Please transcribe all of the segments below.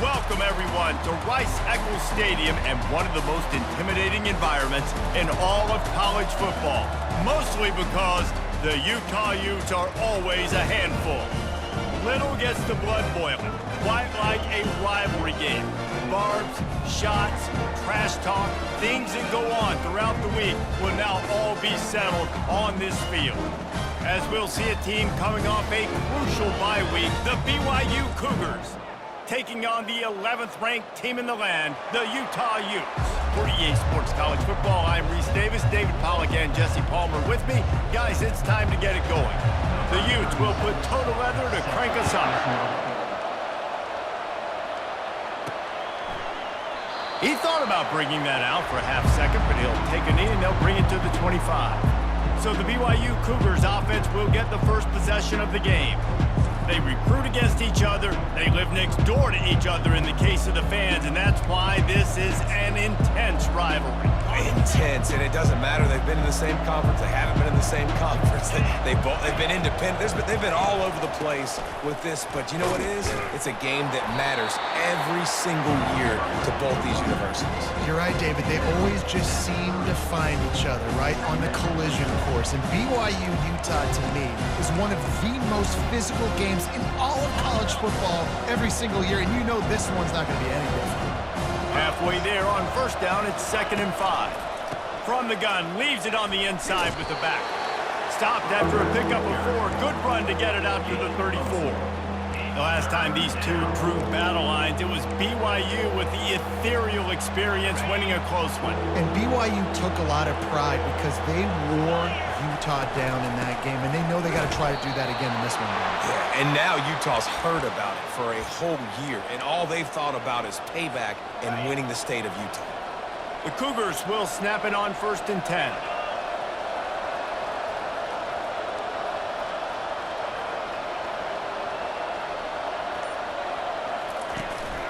Welcome, everyone, to Rice-Eccles Stadium and one of the most intimidating environments in all of college football, mostly because the Utah Utes are always a handful. Little gets the blood boiling, quite like a rivalry game. Barbs, shots, trash talk, things that go on throughout the week will now all be settled on this field. As we'll see a team coming off a crucial bye week, the BYU Cougars, taking on the 11th-ranked team in the land, the Utah Utes. For EA Sports College Football, I'm Reese Davis, David Pollack, and Jesse Palmer with me. Guys, it's time to get it going. The Utes will put total leather to crank us up. He thought about bringing that out for a half second, but he'll take a knee and they'll bring it to the 25. So the BYU Cougars offense will get the first possession of the game. They recruit against each other. They live next door to each other in the case of the fans, and that's why this is an intense rivalry. Intense, and it doesn't matter. They've been in the same conference. They haven't been in the same conference. They've been independent. They've been all over the place with this, but you know what it is? It's a game that matters every single year to both these universities. You're right, David. They always just seem to find each other, right, on the collision course. And BYU-Utah, to me, is one of the most physical games in all of college football every single year, and you know this one's not going to be any different. Halfway there on first down, it's 2nd and 5. From the gun, leaves it on the inside with the back. Stopped after a pickup of 4. Good run to get it out to the 34. The last time these two drew battle lines, it was BYU with the ethereal experience winning a close one. And BYU took a lot of pride because they wore Utah down in that game, and they know they got to try to do that again in this one. Yeah, and now Utah's heard about it for a whole year, and all they've thought about is payback and winning the state of Utah. The Cougars will snap it on 1st and 10.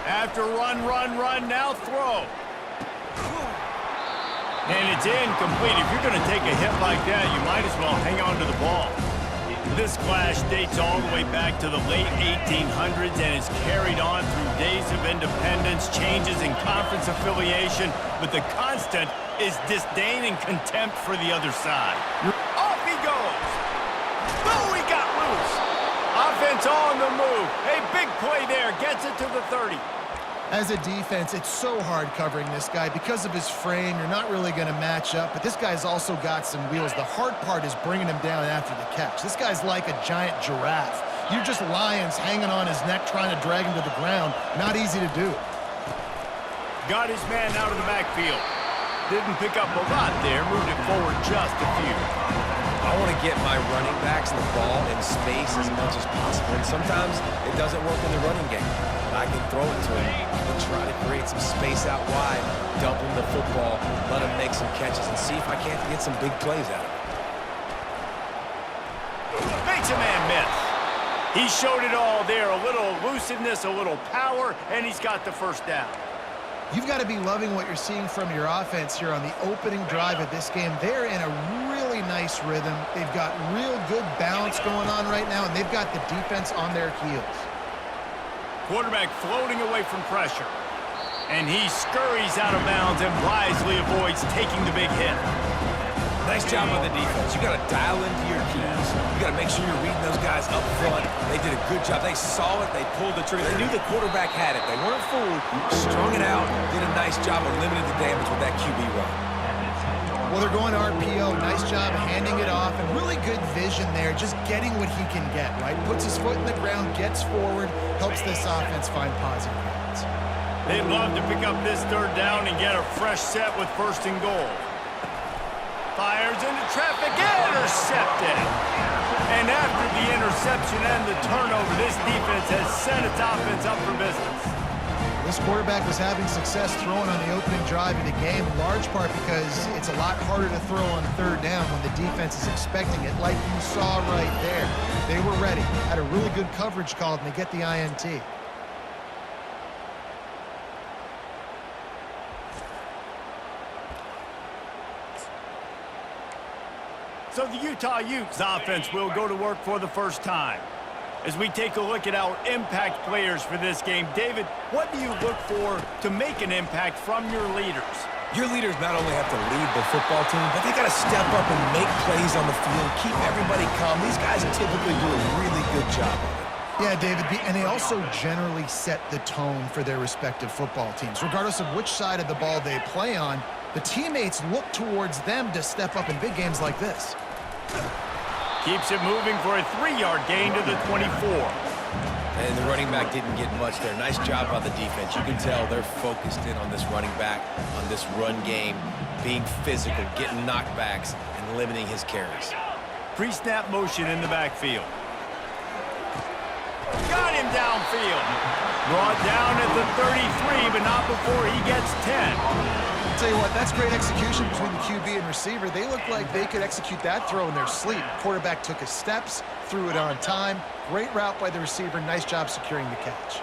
After run, now throw. And it's incomplete. If you're going to take a hit like that, you might as well hang on to the ball. This clash dates all the way back to the late 1800s and is carried on through days of independence, changes in conference affiliation, but the constant is disdain and contempt for the other side. Off he goes. Oh, he got loose. Offense on the move. A big play there. Gets it to the 30. As a defense, it's so hard covering this guy. Because of his frame, you're not really going to match up, but this guy's also got some wheels. The hard part is bringing him down after the catch. This guy's like a giant giraffe. You're just lions hanging on his neck trying to drag him to the ground. Not easy to do. Got his man out of the backfield. Didn't pick up a lot there, moved it forward just a few. I want to get my running backs the ball in space as much as possible, and sometimes it doesn't work in the running game. But I can throw it to him and try to create some space out wide, dump him the football, let him make some catches, and see if I can't get some big plays out of him. Makes a man miss. He showed it all there, a little elusiveness, a little power, and he's got the first down. You've got to be loving what you're seeing from your offense here on the opening drive of this game. They're in a really nice rhythm. They've got real good balance going on right now, and they've got the defense on their heels. Quarterback floating away from pressure. And he scurries out of bounds and wisely avoids taking the big hit. Nice job on the defense. You got to dial into your keys. You got to make sure you're reading those guys up front. They did a good job. They saw it. They pulled the trigger. They knew the quarterback had it. They weren't fooled. Strung it out. Did a nice job of limiting the damage with that QB run. Well, they're going RPO. Nice job handing it off, and really good vision there, just getting what he can get, right? Puts his foot in the ground, gets forward, helps this offense find positive yards. They'd love to pick up this 3rd down and get a fresh set with 1st and goal. Fires into traffic, intercepted. And after the interception and the turnover, this defense has set its offense up for business. This quarterback was having success throwing on the opening drive of the game, in large part because it's a lot harder to throw on 3rd down when the defense is expecting it, like you saw right there. They were ready, had a really good coverage call, and they get the INT. So the Utah Utes offense will go to work for the first time. As we take a look at our impact players for this game, David, what do you look for to make an impact from your leaders? Your leaders not only have to lead the football team, but they got to step up and make plays on the field, keep everybody calm. These guys typically do a really good job of it. Yeah, David, and they also generally set the tone for their respective football teams. Regardless of which side of the ball they play on, the teammates look towards them to step up in big games like this. Keeps it moving for a 3-yard gain to the 24. And the running back didn't get much there. Nice job by the defense. You can tell they're focused in on this running back, on this run game, being physical, getting knockbacks, and limiting his carries. Pre-snap motion in the backfield. Got him downfield. Brought down at the 33, but not before he gets 10. I'll tell you what, that's great execution between the QB and receiver. They look like they could execute that throw in their sleep. Quarterback took his steps, threw it on time. Great route by the receiver. Nice job securing the catch.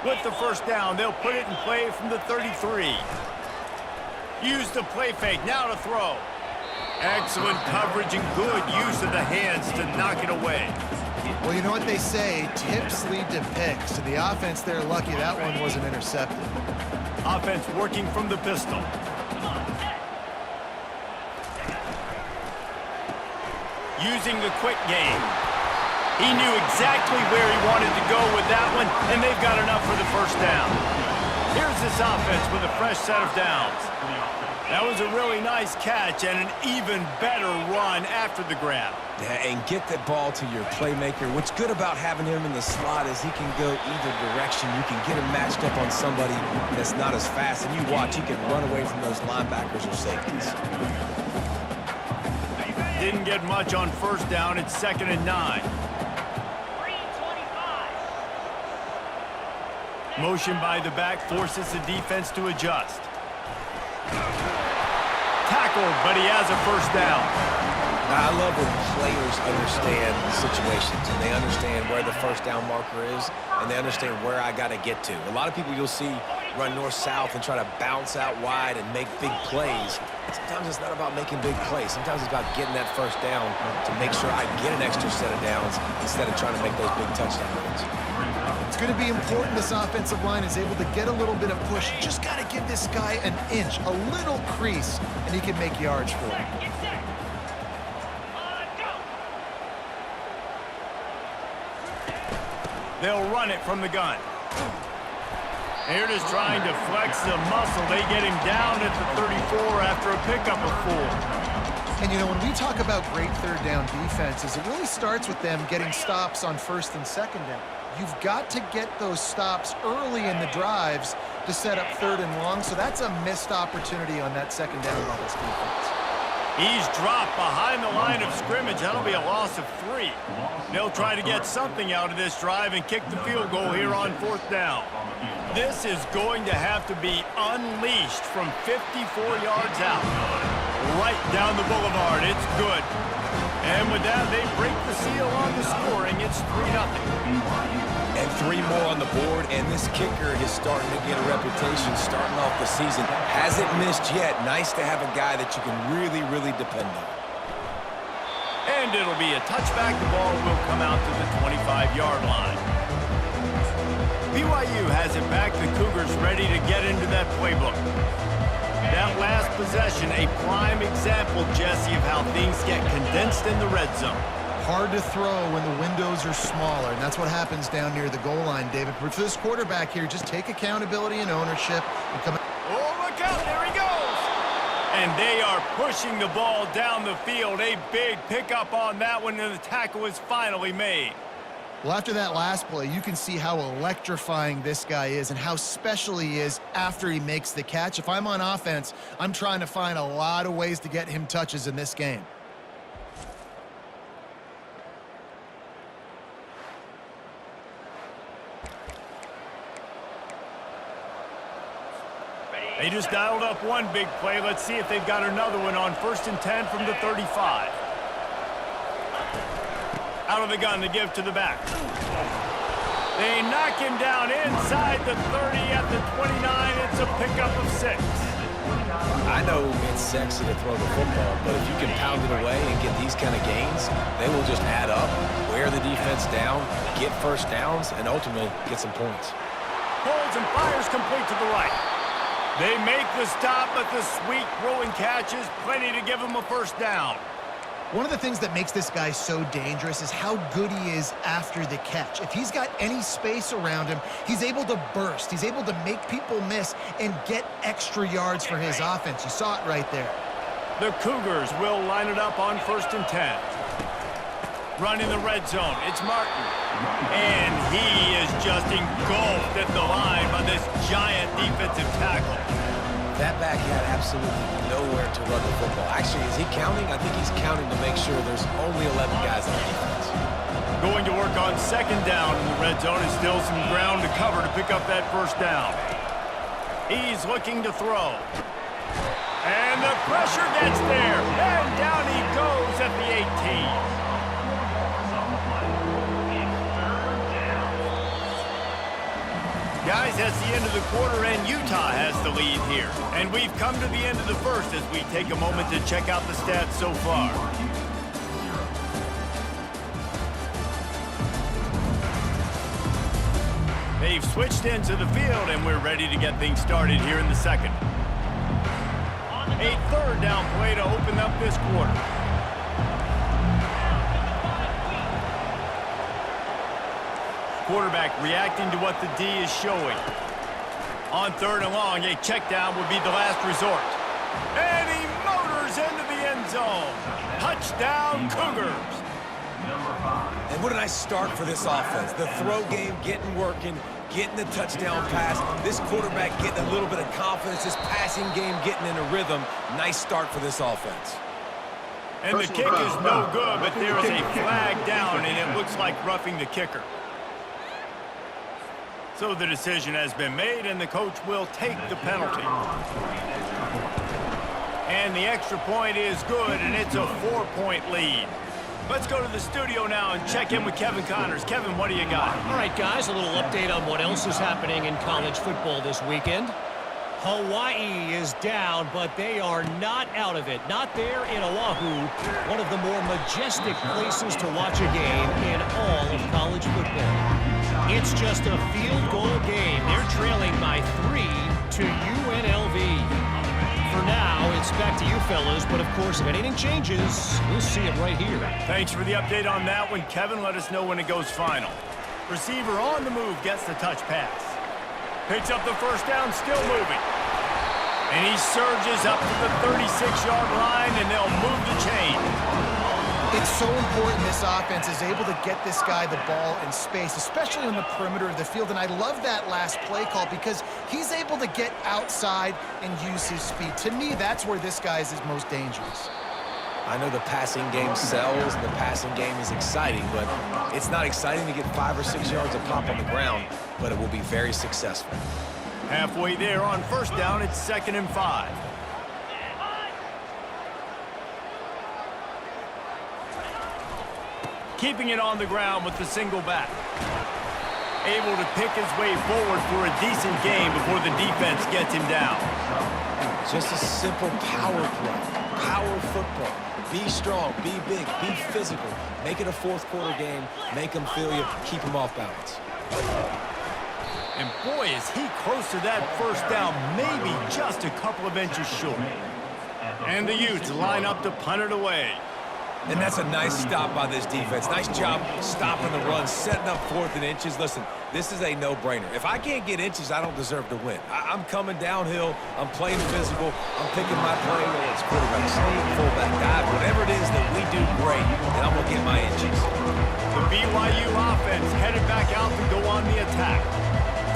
With the first down, they'll put it in play from the 33. Use the play fake, now to throw. Excellent coverage and good use of the hands to knock it away. Well, you know what they say, tips lead to picks. And the offense, they're lucky that one wasn't intercepted. Offense working from the pistol. Using the quick game. He knew exactly where he wanted to go with that one, and they've got enough for the first down. Here's this offense with a fresh set of downs. That was a really nice catch and an even better run after the grab. Yeah, and get that ball to your playmaker. What's good about having him in the slot is he can go either direction. You can get him matched up on somebody that's not as fast, and you watch, he can run away from those linebackers or safeties. Didn't get much on first down. It's 2nd and 9. Motion by the back forces the defense to adjust. Tackled, but he has a first down. I love when players understand situations and they understand where the first down marker is and they understand where I got to get to. A lot of people you'll see run north-south and try to bounce out wide and make big plays. Sometimes it's not about making big plays. Sometimes it's about getting that first down to make sure I get an extra set of downs instead of trying to make those big touchdown runs. It's going to be important this offensive line is able to get a little bit of push. You just got to give this guy an inch, a little crease, and he can make yards for it. They'll run it from the gun. They're just trying to flex the muscle. They get him down at the 34 after a pickup of 4. And, you know, when we talk about great third down defenses, it really starts with them getting stops on first and second down. You've got to get those stops early in the drives to set up third and long, so that's a missed opportunity on that second down by this defense. He's dropped behind the line of scrimmage. That'll be a loss of 3. They'll try to get something out of this drive and kick the field goal here on 4th down. This is going to have to be unleashed from 54 yards out. Right down the boulevard. It's good. And with that, they break the seal on the scoring. It's 3-0. And 3 more on the board, and this kicker is starting to get a reputation starting off the season. Hasn't missed yet. Nice to have a guy that you can really, really depend on. And it'll be a touchback. The ball will come out to the 25-yard line. BYU has it back. The Cougars ready to get into that playbook. That last possession, a prime example, Jesse, of how things get condensed in the red zone. Hard to throw when the windows are smaller, and that's what happens down near the goal line, David. But for this quarterback here, just take accountability and ownership and come. Oh, look out, there he goes! And they are pushing the ball down the field. A big pickup on that one, and the tackle is finally made. Well, after that last play, you can see how electrifying this guy is and how special he is after he makes the catch. If I'm on offense, I'm trying to find a lot of ways to get him touches in this game. They just dialed up one big play. Let's see if they've got another one on 1st and 10 from the 35. Out of the gun to give to the back. They knock him down inside the 30 at the 29. It's a pickup of 6. I know it's sexy to throw the football, but if you can pound it away and get these kind of gains, they will just add up, wear the defense down, get first downs, and ultimately get some points. Holds and fires complete to the right. They make the stop, but the sweet throwing catch is plenty to give them a first down. One of the things that makes this guy so dangerous is how good he is after the catch. If he's got any space around him, he's able to burst. He's able to make people miss and get extra yards for his offense. You saw it right there. The Cougars will line it up on 1st and 10. Running the red zone, it's Martin. And he is just engulfed at the line by this giant defensive tackle. That back had absolutely nowhere to run the football. Actually, is he counting? I think he's counting to make sure there's only 11 guys on defense. Going to work on 2nd down in the red zone and still some ground to cover to pick up that first down. He's looking to throw. And the pressure gets there. And down he goes at the 18. Guys, that's the end of the quarter, and Utah has the lead here. And we've come to the end of the first as we take a moment to check out the stats so far. They've switched into the field, and we're ready to get things started here in the second. A 3rd down play to open up this quarter. Quarterback reacting to what the D is showing. On 3rd and long, a check down would be the last resort. And he motors into the end zone. Touchdown, Cougars. And what a nice start for this offense. The throw game getting working, getting the touchdown pass. This quarterback getting a little bit of confidence. This passing game getting in a rhythm. Nice start for this offense. And the kick is no good, but there is a flag down, and it looks like roughing the kicker. So the decision has been made, and the coach will take the penalty. And the extra point is good, and it's a 4-point lead. Let's go to the studio now and check in with Kevin Connors. Kevin, what do you got? All right, guys, a little update on what else is happening in college football this weekend. Hawaii is down, but they are not out of it. Not there in Oahu, one of the more majestic places to watch a game in all of college football. It's just a field goal game. They're trailing by 3 to UNLV. For now, it's back to you fellas, but of course, if anything changes, we'll see it right here. Thanks for the update on that one, Kevin. Let us know when it goes final. Receiver on the move gets the touch pass. Picks up the first down, still moving. And he surges up to the 36-yard line, and they'll move the chain. It's so important this offense is able to get this guy the ball in space, especially on the perimeter of the field. And I love that last play call because he's able to get outside and use his speed. To me, that's where this guy is most dangerous. I know the passing game sells, and the passing game is exciting, but it's not exciting to get 5 or 6 yards of pop on the ground, but it will be very successful. Halfway there on 1st down, it's 2nd and 5. Keeping it on the ground with the single back. Able to pick his way forward for a decent game before the defense gets him down. Just a simple power play, power football. Be strong, be big, be physical. Make it a 4th quarter game. Make them feel you, keep them off balance. And boy, is he close to that first down, maybe just a couple of inches short. And the Utes line up to punt it away. And that's a nice stop by this defense. Nice job stopping the run, setting up 4th and inches. Listen, this is a no-brainer. If I can't get inches, I don't deserve to win. I'm coming downhill. I'm playing physical. I'm picking my play, whether it's quarterback sneak, fullback dive, whatever it is that we do great, and I'm going to get my inches. The BYU offense headed back out to go on the attack.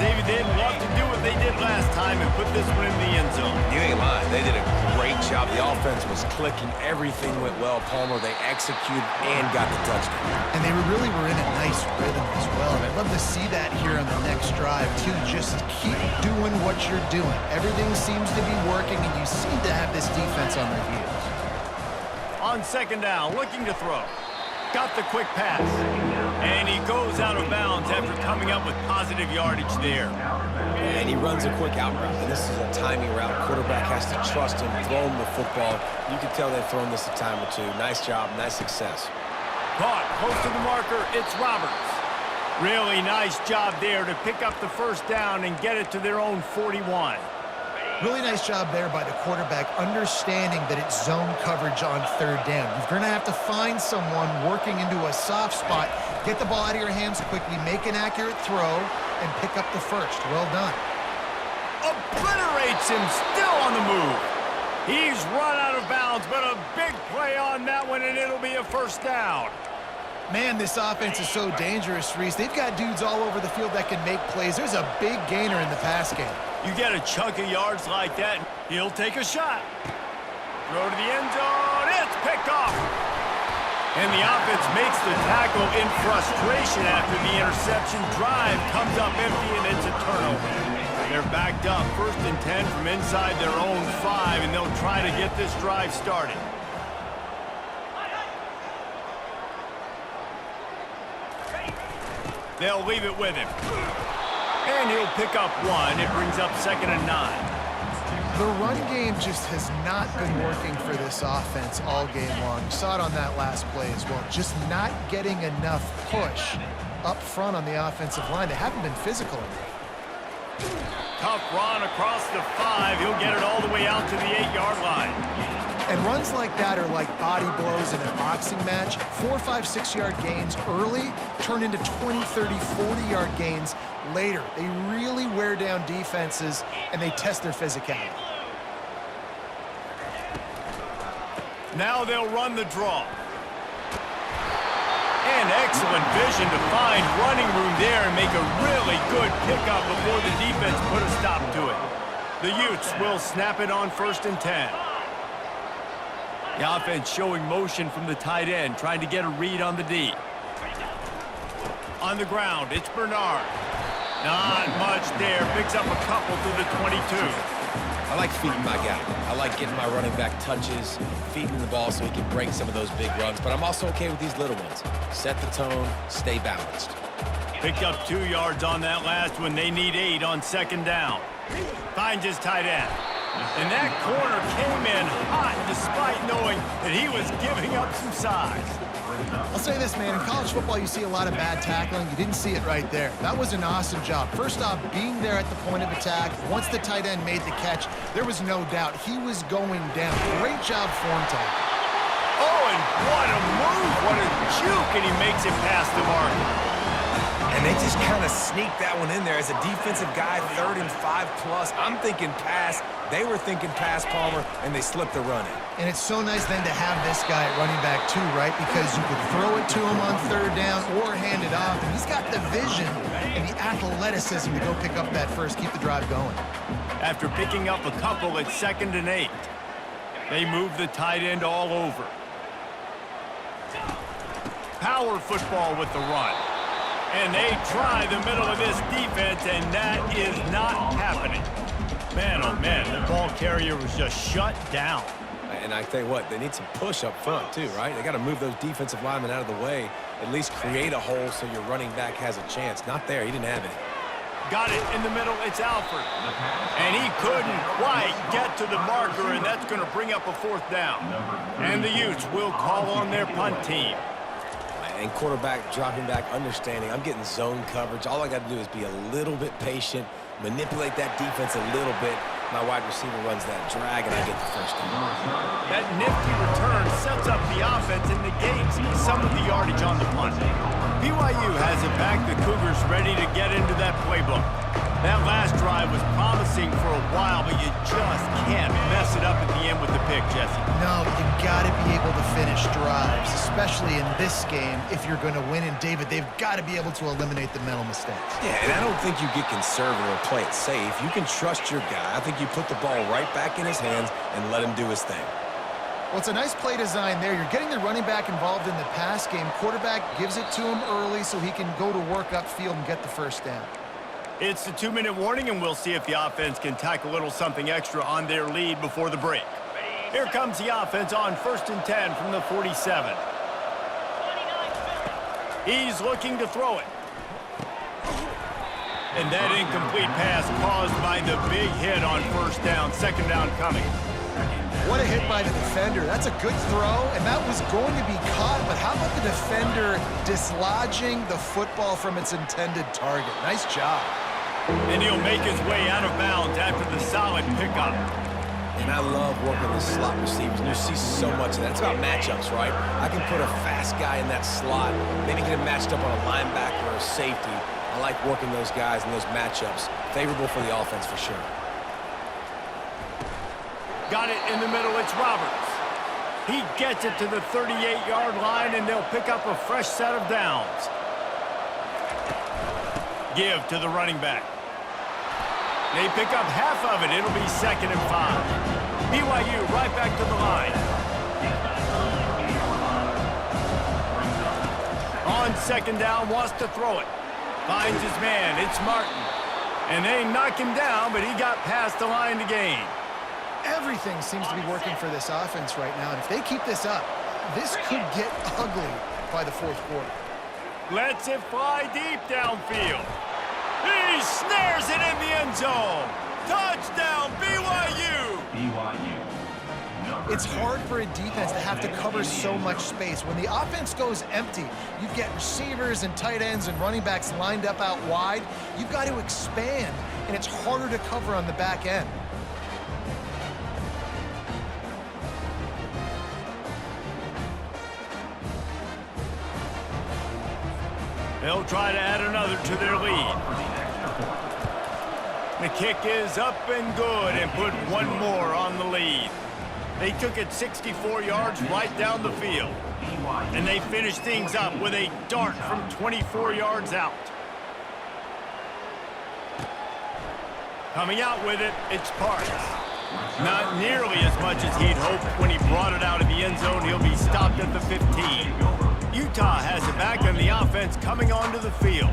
David, they'd love to do what they did last time and put this one in the end zone. You ain't lying. They did a great job. The offense was clicking. Everything went well. Palmer, they executed and got the touchdown. And they really were in a nice rhythm as well. And I'd love to see that here on the next drive, too. Just keep doing what you're doing. Everything seems to be working, and you seem to have this defense on their heels. On 2nd down, looking to throw. Got the quick pass. And he goes out of bounds after coming up with positive yardage there. And he runs a quick out route. And this is a timing route. Quarterback has to trust him, throw him the football. You can tell they've thrown this a time or two. Nice job, nice success. Caught close to the marker, it's Roberts. Really nice job there to pick up the first down and get it to their own 41. Really nice job there by the quarterback, understanding that it's zone coverage on third down. You're going to have to find someone working into a soft spot, get the ball out of your hands quickly, make an accurate throw, and pick up the first. Well done. Obliterates him, still on the move. He's run out of bounds, but a big play on that one, and it'll be a first down. Man, this offense is so dangerous, Reese. They've got dudes all over the field that can make plays. There's a big gainer in the pass game. You get a chunk of yards like that, he'll take a shot. Throw to the end zone, it's picked off. And the offense makes the tackle in frustration after the interception. Drive comes up empty, and it's a turnover. They're backed up, 1st and 10 from inside their own 5, and they'll try to get this drive started. They'll leave it with him. And he'll pick up 1. It brings up 2nd and 9. The run game just has not been working for this offense all game long. You saw it on that last play as well. Just not getting enough push up front on the offensive line. They haven't been physical enough. Tough run across the 5. He'll get it all the way out to the 8-yard line. And runs like that are like body blows in a boxing match. 4, 5, 6-yard gains early turn into 20, 30, 40-yard gains later. They really wear down defenses, and they test their physicality. Now they'll run the draw. And excellent vision to find running room there and make a really good pickup before the defense put a stop to it. The Utes will snap it on 1st and 10. The offense showing motion from the tight end, trying to get a read on the D. On the ground, it's Bernard. Not much there. Picks up a couple to the 22. I like feeding my guy. I like getting my running back touches, feeding the ball so he can break some of those big runs. But I'm also okay with these little ones. Set the tone, stay balanced. Picked up 2 yards on that last one. They need 8 on 2nd down. Finds his tight end. And that corner came in hot despite knowing that he was giving up some size. I'll say this, man. In college football, you see a lot of bad tackling. You didn't see it right there. That was an awesome job. First off, being there at the point of attack. Once the tight end made the catch, there was no doubt he was going down. Great job form tackle. Oh, and what a move. What a juke, and he makes it past the mark. And they just kind of sneaked that one in there. As a defensive guy, 3rd and 5+, I'm thinking pass. They were thinking pass, Palmer, and they slipped the run in. And it's so nice then to have this guy at running back too, right? Because you could throw it to him on 3rd down or hand it off. And he's got the vision and the athleticism to go pick up that first, keep the drive going. After picking up a couple at 2nd and 8, they move the tight end all over. Power football with the run. And they try the middle of this defense, and that is not happening. Man, oh man, the ball carrier was just shut down. And I tell you what, they need some push up front too, right? They got to move those defensive linemen out of the way, at least create a hole so your running back has a chance. Not there, he didn't have it. Got it in the middle, it's Alford. And he couldn't quite get to the marker, and that's going to bring up a 4th down. And the Utes will call on their punt team. And quarterback dropping back, understanding I'm getting zone coverage. All I got to do is be a little bit patient, manipulate that defense a little bit. My wide receiver runs that drag, and I get the first down. That nifty return sets up the offense and negates some of the yardage on the punt. BYU has it back. The Cougars ready to get into that playbook. That last drive was promising for a while, but you just can't mess it up at the end with the pick, Jesse. No, you've got to be able to finish drives, especially in this game if you're going to win. And, David, they've got to be able to eliminate the mental mistakes. Yeah, and I don't think you get conservative or play it safe. You can trust your guy. I think you put the ball right back in his hands and let him do his thing. Well, it's a nice play design there. You're getting the running back involved in the pass game. Quarterback gives it to him early so he can go to work upfield and get the first down. It's the 2-minute warning, and we'll see if the offense can tack a little something extra on their lead before the break. Here comes the offense on 1st and 10 from the 47. He's looking to throw it. And that incomplete pass caused by the big hit on first down. Second down coming. What a hit by the defender. That's a good throw, and that was going to be caught, but how about the defender dislodging the football from its intended target? Nice job. And he'll make his way out of bounds after the solid pickup. And I love working the slot receivers. And you see so much of that. It's about matchups, right? I can put a fast guy in that slot, maybe get him matched up on a linebacker or a safety. I like working those guys in those matchups. Favorable for the offense for sure. Got it in the middle. It's Roberts. He gets it to the 38-yard line, and they'll pick up a fresh set of downs. Give to the running back. They pick up half of it. It'll be 2nd and 5. BYU right back to the line. On 2nd down, wants to throw it. Finds his man. It's Martin. And they knock him down, but he got past the line to gain. Everything seems to be working for this offense right now, and if they keep this up, this could get ugly by the 4th quarter. Lets it fly deep downfield. He snares it in the end zone. Touchdown, BYU! It's hard for a defense to have to cover so much space. When the offense goes empty, you get receivers and tight ends and running backs lined up out wide. You've got to expand, and it's harder to cover on the back end. They'll try to add another to their lead. The kick is up and good and put one more on the lead. They took it 64 yards right down the field. And they finished things up with a dart from 24 yards out. Coming out with it, it's Parks. Not nearly as much as he'd hoped when he brought it out of the end zone. He'll be stopped at the 15. Utah has it back on the offense coming onto the field.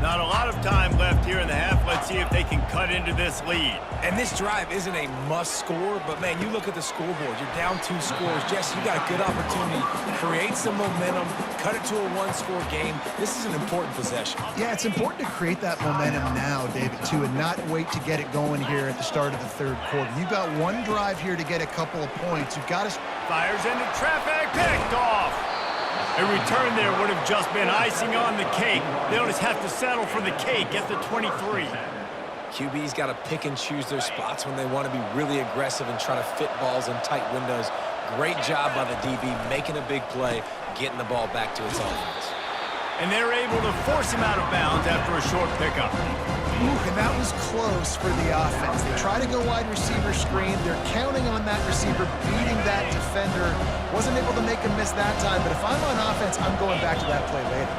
Not a lot of time left here in the half. Let's see if they can cut into this lead. And this drive isn't a must score, but man, you look at the scoreboard. You're down 2 scores. Jesse, you got a good opportunity to create some momentum, cut it to a 1-score game. This is an important possession. Yeah, it's important to create that momentum now, David, too, and not wait to get it going here at the start of the 3rd quarter. You've got one drive here to get a couple of points. You've got to... Fires into traffic, picked off. A return there would have just been icing on the cake. They'll just have to settle for the cake at the 23. QB's got to pick and choose their spots when they want to be really aggressive and try to fit balls in tight windows. Great job by the DB making a big play, getting the ball back to its offense. And they're able to force him out of bounds after a short pickup. And that was close for the offense. They try to go wide receiver screen. They're counting on that receiver beating that defender. Wasn't able to make him miss that time, but if I'm on offense, I'm going back to that play later.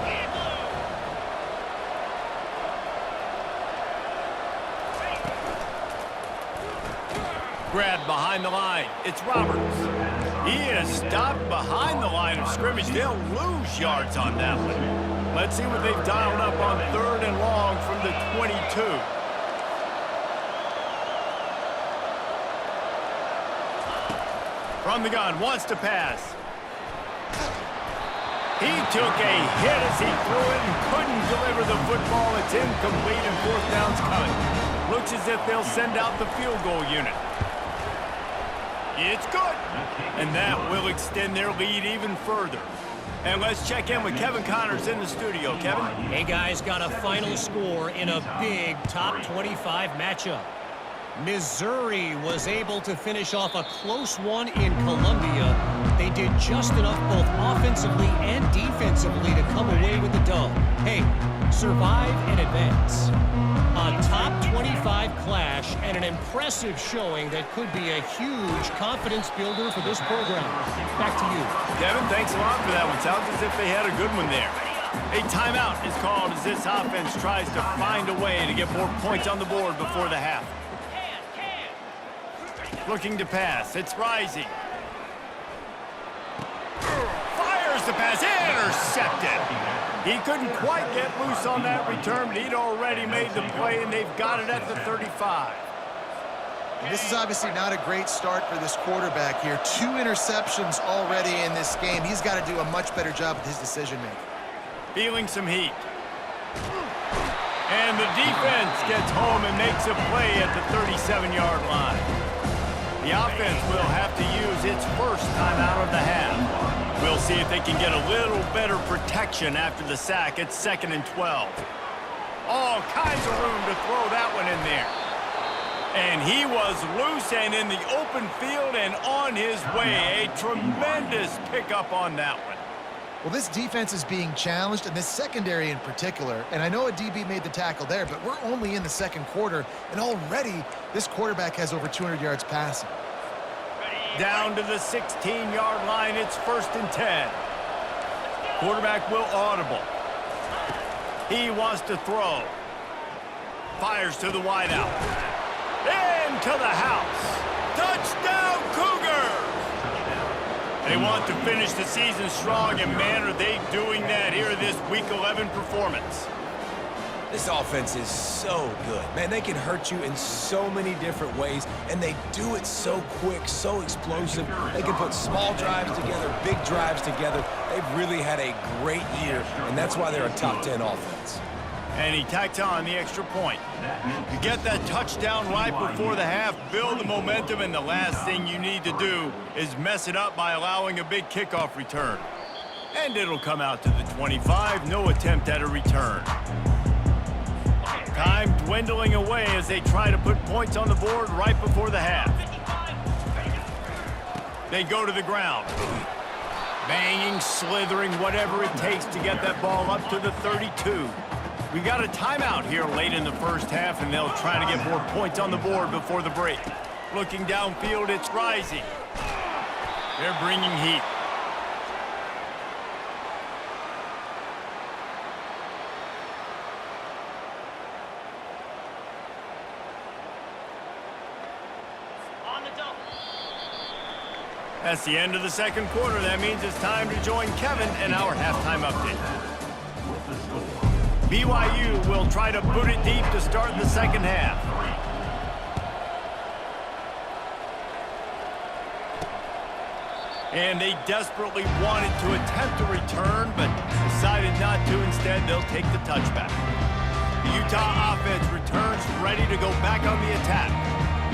Grabbed behind the line. It's Roberts. He is stopped behind the line of scrimmage. They'll lose yards on that one. Let's see what they've dialed up on 3rd and long from the 22. From the gun, wants to pass. He took a hit as he threw it and couldn't deliver the football. It's incomplete and 4th down's coming. Looks as if they'll send out the field goal unit. It's good. And that will extend their lead even further. And let's check in with Kevin Connors in the studio. Kevin? Hey, guys, got a final score in a big top 25 matchup. Missouri was able to finish off a close one in Columbia. They did just enough both offensively and defensively to come away with the dub. Hey, survive and advance. A top 25 clash and an impressive showing that could be a huge confidence builder for this program. Back to you. Kevin, thanks a lot for that one. Sounds as if they had a good one there. A timeout is called as this offense tries to find a way to get more points on the board before the half. Looking to pass. It's Rising. Fires the pass. Intercepted. He couldn't quite get loose on that return, but he'd already made the play, and they've got it at the 35. And this is obviously not a great start for this quarterback here. 2 interceptions already in this game. He's got to do a much better job with his decision-making. feeling some heat. And the defense gets home and makes a play at the 37-yard line. The offense will have to use its first time out of the half. We'll see if they can get a little better protection after the sack. It's 2nd and 12. All kinds of room to throw that one in there. And he was loose and in the open field and on his way. A tremendous pickup on that one. Well, this defense is being challenged, and this secondary in particular. And I know a DB made the tackle there, but we're only in the second quarter, and already this quarterback has over 200 yards passing. Down to the 16-yard line, it's 1st and 10. Quarterback will audible. He wants to throw. Fires to the wideout. Into the house. Touchdown, Cougars! They want to finish the season strong, and man, are they doing that here this Week 11 performance. This offense is so good. Man, they can hurt you in so many different ways, and they do it so quick, so explosive. They can put small drives together, big drives together. They've really had a great year, and that's why they're a top 10 offense. And he tacks on the extra point. You get that touchdown right before the half, build the momentum, and the last thing you need to do is mess it up by allowing a big kickoff return. And it'll come out to the 25, no attempt at a return. Time dwindling away as they try to put points on the board right before the half. They go to the ground. Banging, slithering, whatever it takes to get that ball up to the 32. We got a timeout here late in the first half, and they'll try to get more points on the board before the break. Looking downfield, it's rising. They're bringing heat. That's the end of the second quarter. That means it's time to join Kevin in our halftime update. BYU will try to boot it deep to start the second half. And they desperately wanted to attempt a return, but decided not to. Instead, they'll take the touchback. The Utah offense returns ready to go back on the attack.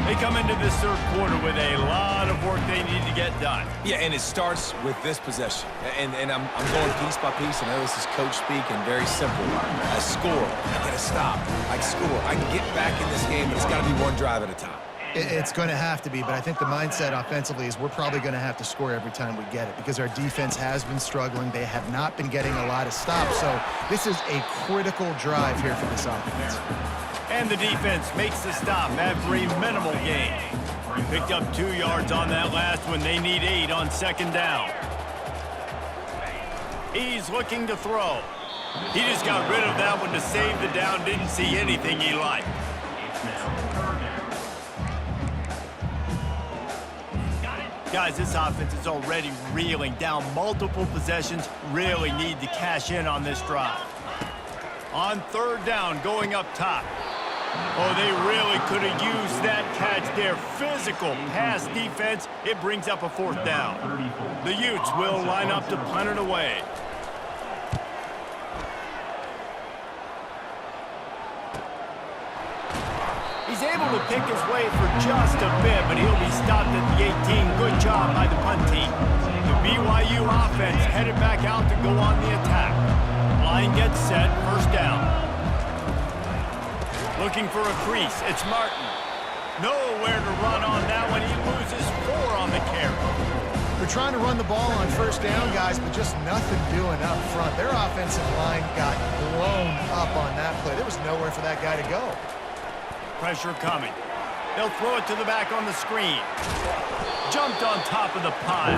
They come into this third quarter with a lot of work they need to get done. Yeah, and it starts with this possession. And I'm going piece by piece. I know this is coach speak and very simple. I score. I get a stop. I score. I can get back in this game, but it's got to be one drive at a time. It's going to have to be, but I think the mindset offensively is we're probably going to have to score every time we get it because our defense has been struggling. They have not been getting a lot of stops, so this is a critical drive here for this offense. And the defense makes the stop after a minimal gain. Picked up 2 yards on that last one. They need 8 on second down. He's looking to throw. He just got rid of that one to save the down. Didn't see anything he liked. Guys, this offense is already reeling down multiple possessions. Really need to cash in on this drive. On third down, going up top. Oh, they really could have used that catch there. Physical pass defense. It brings up a fourth down. The Utes will line up to punt it away. He's able to pick his way for just a bit, but he'll be stopped at the 18. Good job by the punt team. The BYU offense headed back out to go on the attack. Line gets set, first down. Looking for a crease, it's Martin. Nowhere to run on that one. He loses 4 on the carry. They're trying to run the ball on first down, guys, but just nothing doing up front. Their offensive line got blown up on that play. There was nowhere for that guy to go. Pressure coming. They'll throw it to the back on the screen. Jumped on top of the pile.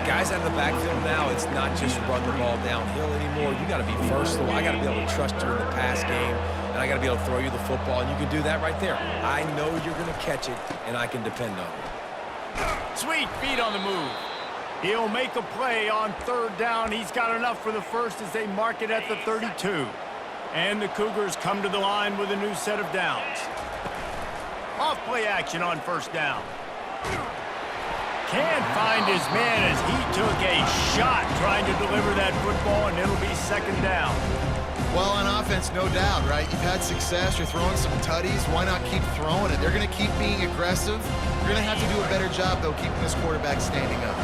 Guys out of the backfield now, it's not just run the ball downhill anymore. You got to be versatile. I got to be able to trust you in the pass game, and I got to be able to throw you the football, and you can do that right there. I know you're going to catch it, and I can depend on it. Sweet feet on the move. He'll make a play on third down. He's got enough for the first as they mark it at the 32. And the Cougars come to the line with a new set of downs. Off play action on first down. Can't find his man as he took a shot trying to deliver that football, and it'll be second down. Well, on offense, no doubt, right? You've had success. You're throwing some tutties. Why not keep throwing it? They're going to keep being aggressive. You're going to have to do a better job, though, keeping this quarterback standing up.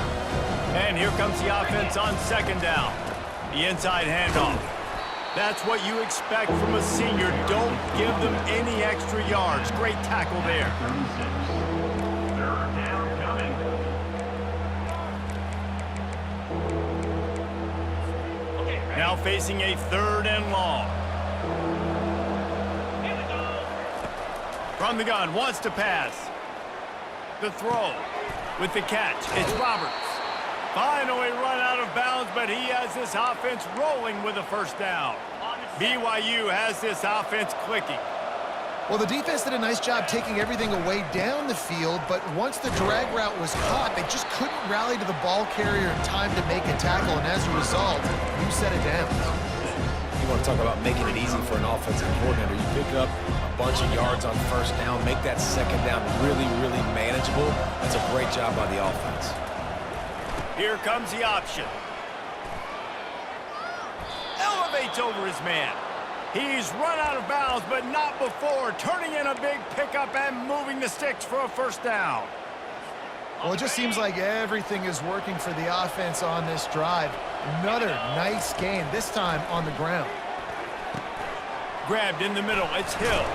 And here comes the offense on second down. The inside handoff. That's what you expect from a senior. Don't give them any extra yards. Great tackle there. Now facing a third and long. From the gun, wants to pass. The throw with the catch. It's Roberts. Finally run out of bounds, but he has this offense rolling with a first down. BYU has this offense clicking. Well, the defense did a nice job taking everything away down the field, but once the drag route was caught, they just couldn't rally to the ball carrier in time to make a tackle, and as a result, you set it down. You want to talk about making it easy for an offensive coordinator. You pick up a bunch of yards on first down, make that second down really, really manageable. That's a great job by the offense. Here comes the option. Elevates over his man. He's run out of bounds, but not before turning in a big pickup and moving the sticks for a first down. Well, it just seems like everything is working for the offense on this drive. Another nice gain, this time on the ground. Grabbed in the middle, it's Hill.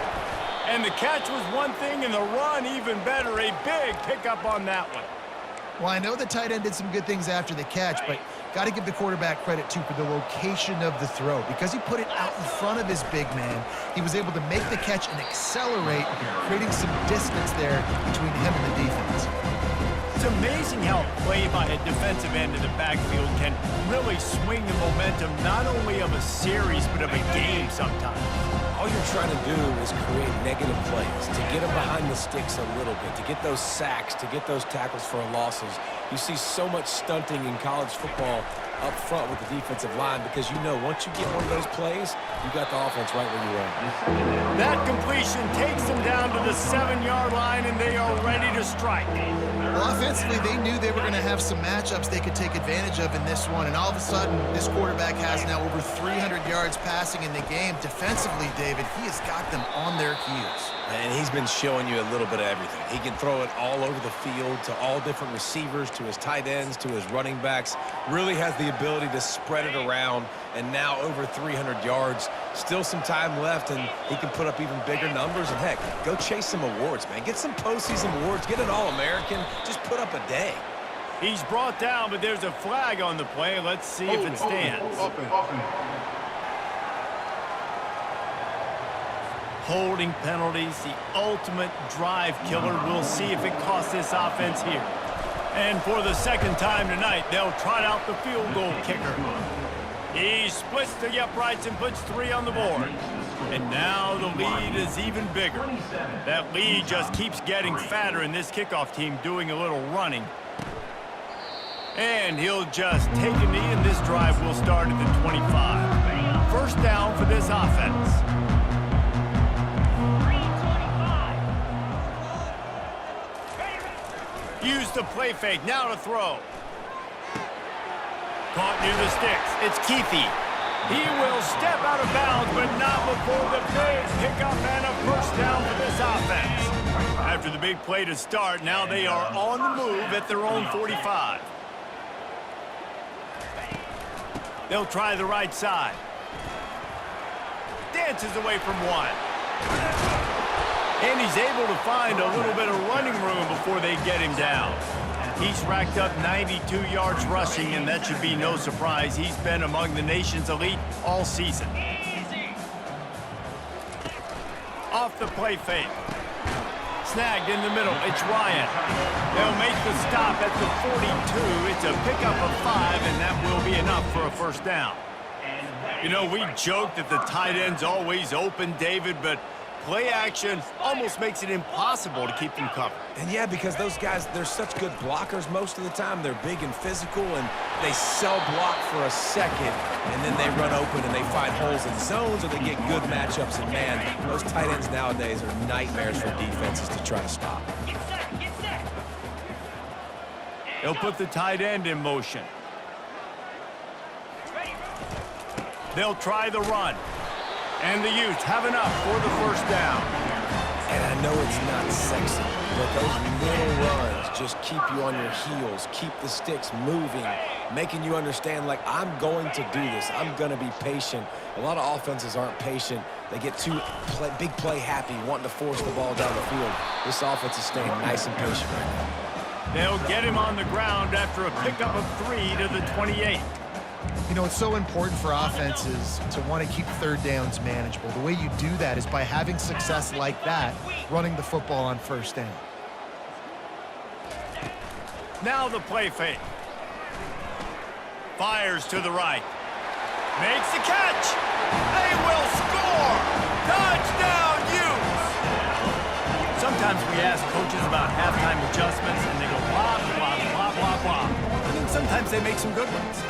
And the catch was one thing, and the run even better. A big pickup on that one. Well, I know the tight end did some good things after the catch, but got to give the quarterback credit, too, for the location of the throw. Because he put it out in front of his big man, he was able to make the catch and accelerate, creating some distance there between him and the defense. It's amazing how a play by a defensive end in the backfield can really swing the momentum not only of a series, but of a game sometimes. All you're trying to do is create negative plays, to get them behind the sticks a little bit, to get those sacks, to get those tackles for losses. You see so much stunting in college football up front with the defensive line because you know once you get one of those plays, you got the offense right where you are. That completion takes them down to the 7-yard line, and they are ready to strike. Well, offensively, they knew they were going to have some matchups they could take advantage of in this one, and all of a sudden, this quarterback has now over 300 yards passing in the game. Defensively, David, he has got them on their heels. And he's been showing you a little bit of everything. He can throw it all over the field to all different receivers, to his tight ends, to his running backs. Really has the ability to spread it around, and now over 300 yards. Still some time left, and he can put up even bigger numbers. And, heck, go chase some awards, man. Get some postseason awards. Get an All-American. Just put up a day. He's brought down, but there's a flag on the play. Let's see if it stands. Holding penalties, the ultimate drive killer. We'll see if it costs this offense here. And for the second time tonight, they'll trot out the field goal kicker. He splits the uprights and puts 3 on the board. And now the lead is even bigger. That lead just keeps getting fatter, and this kickoff team doing a little running. And he'll just take a knee, and this drive will start at the 25. First down for this offense. Use the play fake, now to throw. Caught near the sticks, it's Keefe. He will step out of bounds, but not before the big pickup and a first down for this offense. After the big play to start, now they are on the move at their own 45. They'll try the right side. Dances away from one. And he's able to find a little bit of running room before they get him down. He's racked up 92 yards rushing, and that should be no surprise. He's been among the nation's elite all season. Off the play fake. Snagged in the middle. It's Ryan. They'll make the stop at the 42. It's a pickup of 5, and that will be enough for a first down. You know, we joke that the tight end's always open, David, but play action almost makes it impossible to keep them covered. And yeah, because those guys, they're such good blockers most of the time. They're big and physical, and they cell block for a second, and then they run open and they find holes in zones, or they get good matchups. And man, those tight ends nowadays are nightmares for defenses to try to stop. He'll put the tight end in motion. They'll try the run. And the Utes have enough for the first down. And I know it's not sexy, but those little runs just keep you on your heels, keep the sticks moving, making you understand, like, I'm going to do this. I'm going to be patient. A lot of offenses aren't patient. They get too big play happy, wanting to force the ball down the field. This offense is staying nice and patient right now. They'll get him on the ground after a pickup of 3 to the 28. You know, it's so important for offenses to want to keep third downs manageable. The way you do that is by having success like that, running the football on first down. Now the play fake. Fires to the right. Makes the catch. They will score. Touchdown, Utes. Sometimes we ask coaches about halftime adjustments, and they go blah, blah, blah, blah, blah. And then sometimes they make some good ones.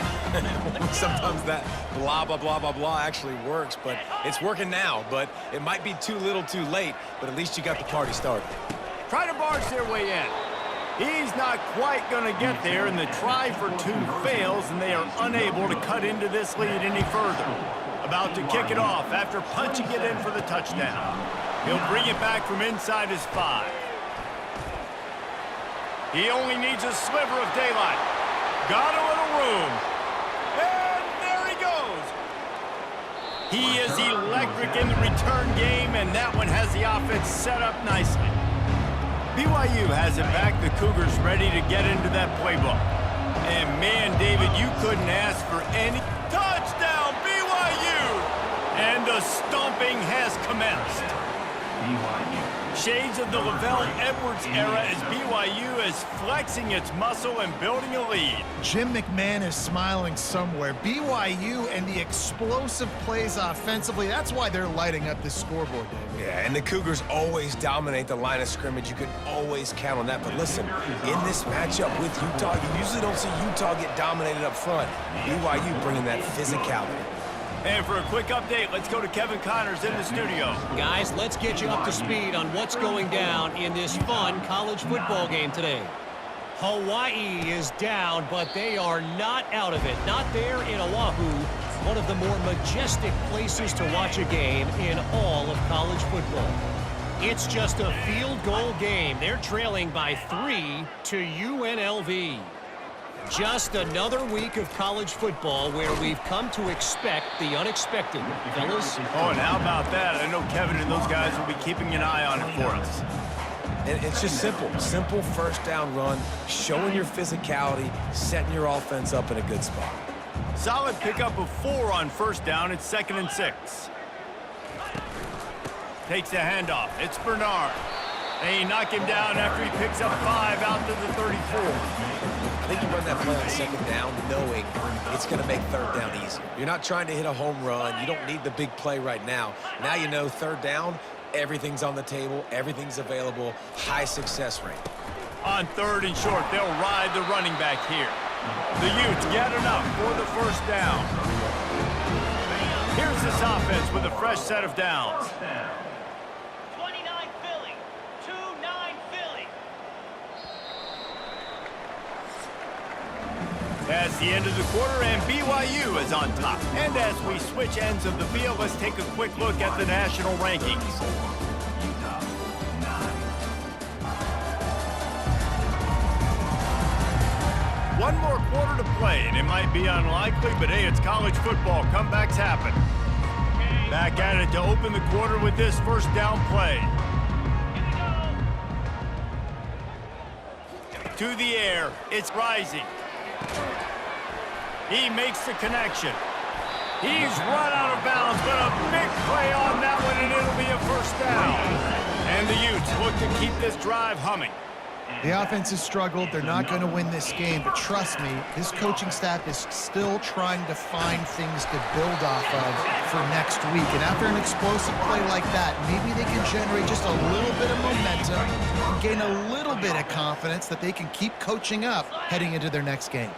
Sometimes that blah, blah, blah, blah, blah actually works, but it's working now. But it might be too little too late, but at least you got the party started. Try to barge their way in. He's not quite going to get there, and the try for 2 fails, and they are unable to cut into this lead any further. About to kick it off after punching it in for the touchdown. He'll bring it back from inside his 5. He only needs a sliver of daylight. Got a little room. And there he goes. He is electric in the return game, and that one has the offense set up nicely. BYU has it back. The Cougars ready to get into that playbook. And man, David, you couldn't ask for any. Touchdown, BYU! And the stomping has commenced. Shades of the Lavelle Edwards era as BYU is flexing its muscle and building a lead. Jim McMahon is smiling somewhere. BYU and the explosive plays offensively, that's why they're lighting up this scoreboard, David. Yeah, and the Cougars always dominate the line of scrimmage. You can always count on that. But listen, in this matchup with Utah, you usually don't see Utah get dominated up front. BYU bringing that physicality. And for a quick update, let's go to Kevin Connors in the studio. Guys, let's get you up to speed on what's going down in this fun college football game today. Hawaii is down, but they are not out of it. Not there in Oahu, one of the more majestic places to watch a game in all of college football. It's just a field goal game. They're trailing by 3 to UNLV. Just another week of college football where we've come to expect the unexpected, fellas. Oh, and how about that? I know Kevin and those guys will be keeping an eye on it for us. And it's just simple. Simple first down run, showing your physicality, setting your offense up in a good spot. Solid pickup of 4 on first down. It's 2nd and 6. Takes the handoff. It's Bernard. They knock him down after he picks up 5 out to the 34. I think you run that play on 2nd down knowing it's going to make 3rd down easier. You're not trying to hit a home run. You don't need the big play right now. Now you know 3rd down, everything's on the table, everything's available, high success rate. On 3rd and short, they'll ride the running back here. The Utes get enough for the first down. Here's this offense with a fresh set of downs. That's the end of the quarter, and BYU is on top. And as we switch ends of the field, let's take a quick look at the national rankings. One more quarter to play, and it might be unlikely, but hey, it's college football. Comebacks happen. Back at it to open the quarter with this first down play. To the air, it's rising. He makes the connection. He's run out of bounds, but a big play on that one, and it'll be a first down. And the Utes look to keep this drive humming. The offense has struggled. They're not going to win this game, but trust me, this coaching staff is still trying to find things to build off of for next week. And after an explosive play like that, maybe they can generate just a little bit of momentum and gain a little bit of confidence that they can keep coaching up heading into their next game.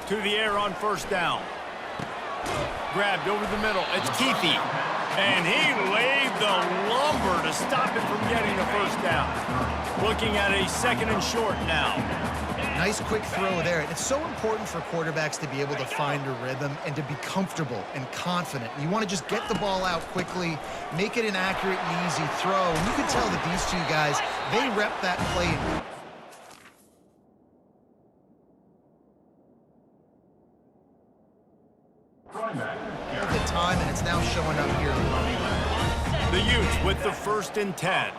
To the air on first down. Grabbed over the middle. It's Keefe. And he laid the lumber to stop it from getting the first down. Looking at a 2nd and short now. Nice quick throw there. And it's so important for quarterbacks to be able to find a rhythm and to be comfortable and confident. You want to just get the ball out quickly, make it an accurate and easy throw. And you can tell that these two guys, they rep that play. At the time, and it's now showing up here. The Utes with the 1st and 10.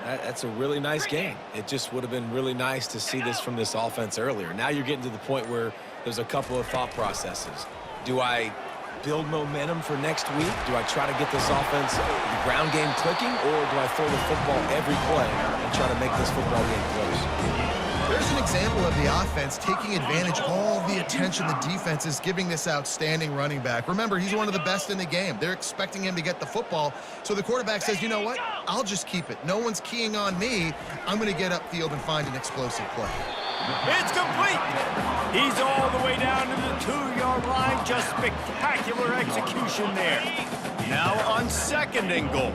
That's a really nice game. It just would have been really nice to see this from this offense earlier. Now you're getting to the point where there's a couple of thought processes. Do I build momentum for next week? Do I try to get this offense, the ground game clicking, or do I throw the football every play and try to make this football game close? There's an example of the offense taking advantage of all the attention the defense is giving this outstanding running back. Remember, he's one of the best in the game. They're expecting him to get the football. So the quarterback says, you know what? I'll just keep it. No one's keying on me. I'm going to get upfield and find an explosive play. It's complete. He's all the way down to the 2-yard line. Just spectacular execution there. Now on 2nd and goal.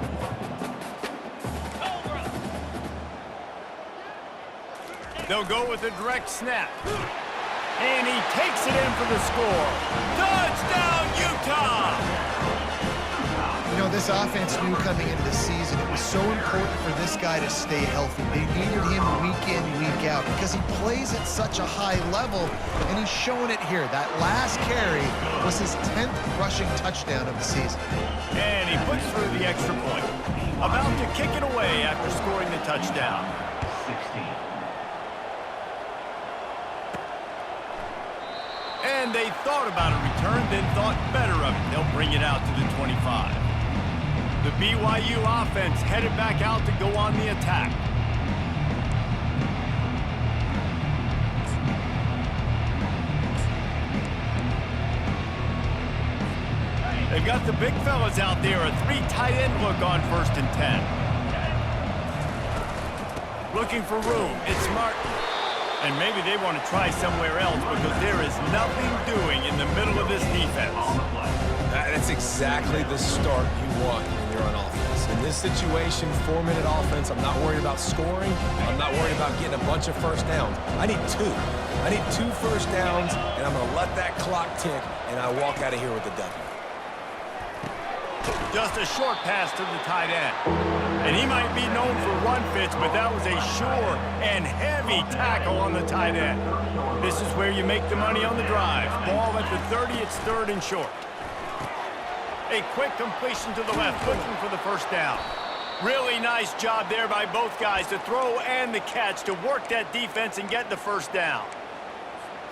They'll go with a direct snap. And he takes it in for the score. Touchdown, Utah! You know, this offense knew coming into the season it was so important for this guy to stay healthy. They needed him week in, week out because he plays at such a high level, and he's showing it here. That last carry was his 10th rushing touchdown of the season. And he puts through the extra point. About to kick it away after scoring the touchdown. 16. And they thought about a return, then thought better of it. They'll bring it out to the 25. The BYU offense headed back out to go on the attack. They've got the big fellas out there, a 3 tight end look on 1st and 10. Looking for room, it's Martin. And maybe they want to try somewhere else because there is nothing doing in the middle of this defense. That's exactly the start you want when you're on offense. In this situation, 4-minute offense, I'm not worried about scoring. I'm not worried about getting a bunch of first downs. I need 2. I need 2 first downs, and I'm going to let that clock tick, and I walk out of here with the W. Just a short pass to the tight end. And he might be known for run fits, but that was a sure and heavy tackle on the tight end. This is where you make the money on the drive. Ball at the 30, it's 3rd and short. A quick completion to the left, looking for the first down. Really nice job there by both guys to throw and the catch to work that defense and get the first down.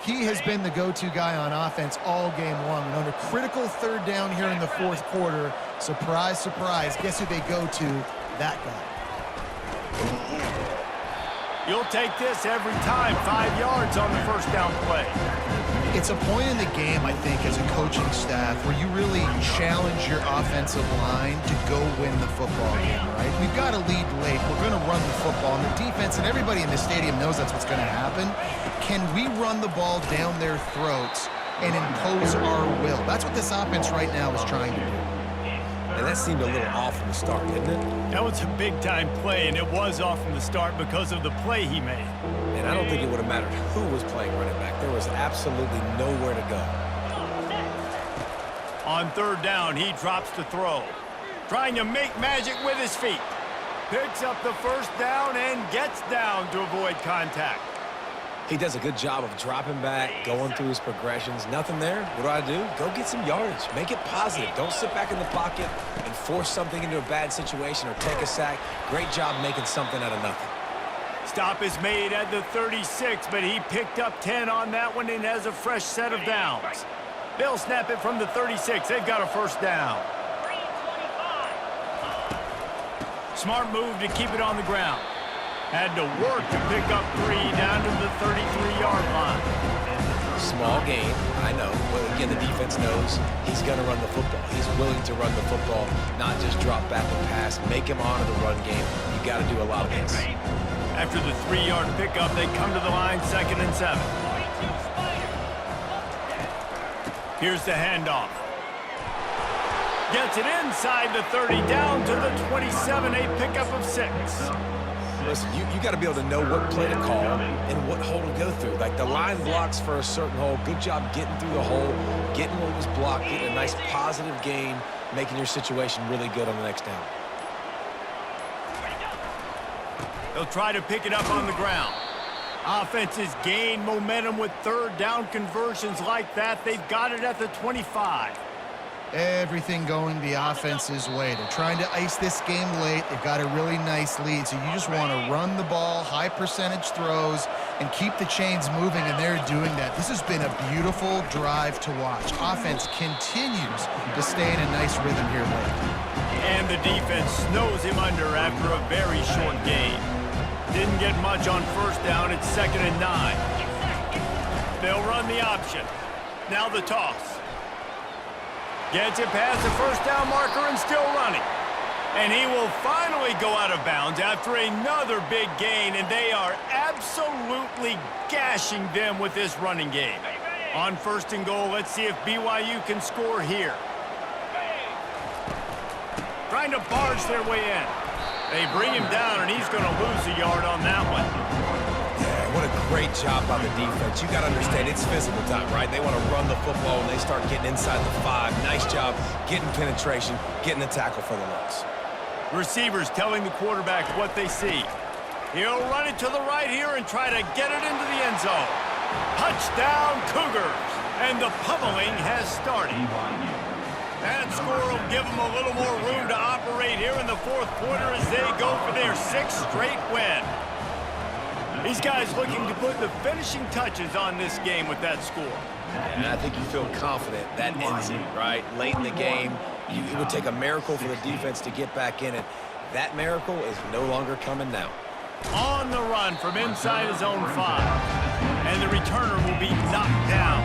He has been the go-to guy on offense all game long. And on a critical 3rd down here in the 4th quarter, surprise, surprise, guess who they go to? That guy. You'll take this every time, 5 yards on the first down play. It's a point in the game, I think, as a coaching staff where you really challenge your offensive line to go win the football game, right? We've got to lead late. We're going to run the football. And the defense and everybody in the stadium knows that's what's going to happen. Can we run the ball down their throats and impose our will? That's what this offense right now is trying to do. And that seemed a little off from the start, didn't it? That was a big-time play, and it was off from the start because of the play he made. And I don't think it would have mattered who was playing running back. There was absolutely nowhere to go. On 3rd down, he drops to throw. Trying to make magic with his feet. Picks up the first down and gets down to avoid contact. He does a good job of dropping back, going through his progressions. Nothing there. What do? Go get some yardage. Make it positive. Don't sit back in the pocket and force something into a bad situation or take a sack. Great job making something out of nothing. Stop is made at the 36, but he picked up 10 on that one and has a fresh set of downs. They'll snap it from the 36. They've got a first down. Smart move to keep it on the ground. Had to work to pick up 3 down to the 33-yard line. Small gain, I know. But again, the defense knows he's going to run the football. He's willing to run the football, not just drop back and pass. Make him honor the run game. You got to do a lot of this. After the 3-yard pickup, they come to the line, 2nd and 7. Here's the handoff. Gets it inside the 30, down to the 27, a pickup of 6. Listen, you got to be able to know what play to call and what hole to go through. Like the line blocks for a certain hole. Good job getting through the hole, getting what was blocked, getting a nice positive gain, making your situation really good on the next down. They'll try to pick it up on the ground. Offenses gain momentum with third down conversions like that. They've got it at the 25. Everything going the offense's way. They're trying to ice this game late. They've got a really nice lead, so you just want to run the ball, high percentage throws, and keep the chains moving, and they're doing that. This has been a beautiful drive to watch. Offense continues to stay in a nice rhythm here late. And the defense snows him under after a very short game. Didn't get much on first down. It's 2nd and 9. They'll run the option. Now the toss. Gets it past the first down marker and still running. And he will finally go out of bounds after another big gain, and they are absolutely gashing them with this running game. On 1st and goal, let's see if BYU can score here. Trying to barge their way in. They bring him down, and he's going to lose a yard on that one. Yeah, what a great job by the defense. You got to understand, it's physical time, right? They want to run the football, and they start getting inside the 5. Nice job getting penetration, getting the tackle for the loss. Receivers telling the quarterback what they see. He'll run it to the right here and try to get it into the end zone. Touchdown, Cougars! And the pummeling has started. That score will give them a little more room to operate here in the 4th quarter as they go for their 6th straight win. These guys looking to put the finishing touches on this game with that score. And I think you feel confident that ends it, right? Late in the game, it would take a miracle for the defense to get back in it. That miracle is no longer coming now. On the run from inside his own 5. And the returner will be knocked down.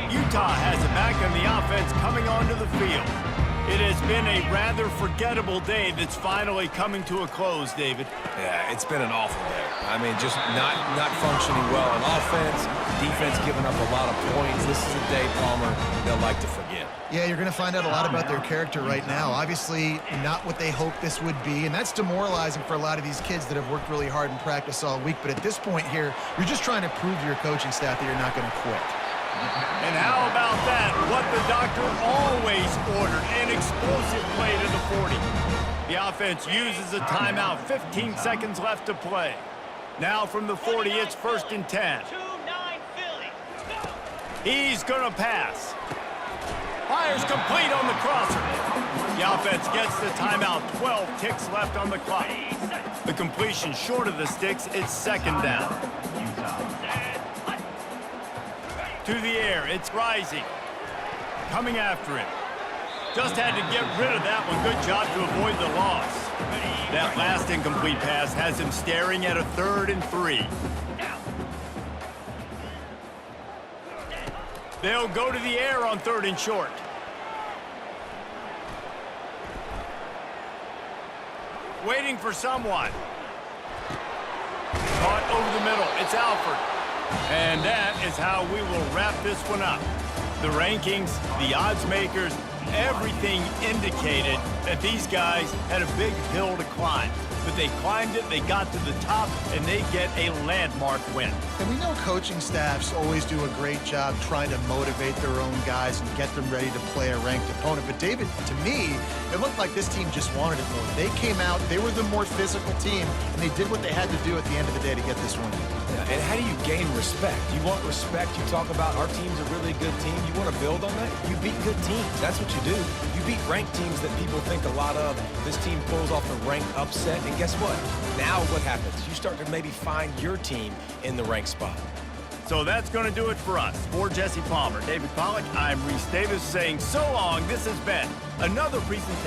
Utah has it back on the offense coming onto the field. It has been a rather forgettable day that's finally coming to a close, David. Yeah, it's been an awful day. I mean, just not functioning well on offense, defense giving up a lot of points. This is a day, Palmer, they'll like to forget. Yeah, you're going to find out a lot about their character right now. Obviously, not what they hoped this would be, and that's demoralizing for a lot of these kids that have worked really hard in practice all week. But at this point here, you're just trying to prove to your coaching staff that you're not going to quit. And how about that? What the doctor always ordered, an explosive play to the 40. The offense uses a timeout, 15 seconds left to play. Now from the 40, it's 1st and 10. He's going to pass. Fires complete on the crosser. The offense gets the timeout, 12 ticks left on the clock. The completion short of the sticks, it's 2nd down. To the air, it's Rising. Coming after him. Just had to get rid of that one. Good job to avoid the loss. That last incomplete pass has him staring at a 3rd and 3. They'll go to the air on 3rd and short. Waiting for someone. Caught over the middle. It's Alford. And that is how we will wrap this one up. The rankings, the odds makers, everything indicated that these guys had a big hill to climb. But they climbed it, they got to the top, and they get a landmark win. And we know coaching staffs always do a great job trying to motivate their own guys and get them ready to play a ranked opponent. But David, to me, it looked like this team just wanted it more. They came out, they were the more physical team, and they did what they had to do at the end of the day to get this win. Yeah, and how do you gain respect? You want respect. You talk about our team's a really good team. You want to build on that? You beat good teams. That's what you do. You beat ranked teams that people think a lot of. This team pulls off a ranked upset, and guess what? Now what happens? You start to maybe find your team in the ranked spot. So that's going to do it for us. For Jesse Palmer, David Pollack, I'm Reese Davis saying so long. This has been another presentation